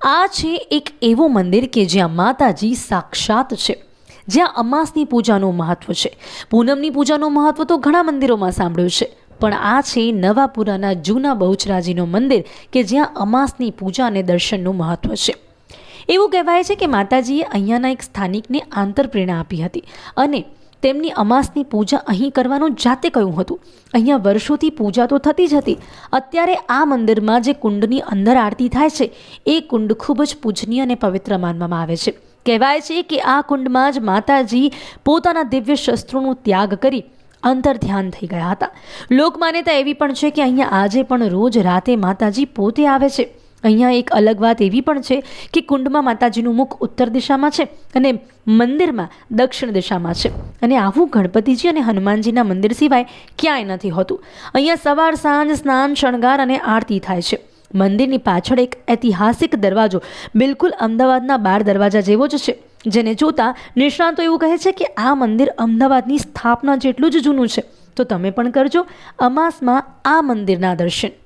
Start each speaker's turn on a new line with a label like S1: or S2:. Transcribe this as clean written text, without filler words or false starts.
S1: આ છે એક એવું મંદિર કે જ્યાં માતાજી સાક્ષાત છે, જ્યાં અમાસની પૂજાનું મહત્વ છે. પૂનમની પૂજાનું મહત્વ તો ઘણા મંદિરોમાં સાંભળ્યું છે, પણ આ છે નવાપુરાના જૂના બહુચરાજીનું મંદિર કે જ્યાં અમાસની પૂજા અને દર્શનનું મહત્વ છે. એવું કહેવાય છે કે માતાજીએ અહીંયાના એક સ્થાનિકને આંતરપ્રેરણા આપી હતી અને તેમની અમાસની પૂજા અહીં કરવાનું જાતે કહ્યું હતું. અહીંયા વર્ષોથી પૂજા તો થતી જ હતી. અત્યારે આ મંદિરમાં જે કુંડની અંદર આરતી થાય છે એ કુંડ ખૂબ જ પૂજનીય અને પવિત્ર માનવામાં આવે છે. કહેવાય છે કે આ કુંડમાં જ માતાજી પોતાના દિવ્ય શસ્ત્રોનો ત્યાગ કરી અંતર ધ્યાન થઈ ગયા હતા. લોકમાન્યતા એવી પણ છે કે અહીંયા આજે પણ રોજ રાતે માતાજી પોતે આવે છે. અહીંયા એક અલગ વાત એવી પણ છે કે કુંડમાં માતાજીનું મુખ ઉત્તર દિશામાં છે અને મંદિરમાં દક્ષિણ દિશામાં છે. અને આવું ગણપતિજી અને હનુમાનજીના મંદિર સિવાય ક્યાંય નથી હોતું. અહીંયા સવાર સાંજ સ્નાન શણગાર અને આરતી થાય છે. મંદિરની પાછળ એક ઐતિહાસિક દરવાજો બિલકુલ અમદાવાદના 12 દરવાજા જેવો જ છે, જેને જોતા નિષ્ણાતો એવું કહે છે કે આ મંદિર અમદાવાદની સ્થાપના જેટલું જ જૂનું છે. તો તમે પણ કરજો અમાસમાં આ મંદિરના દર્શન.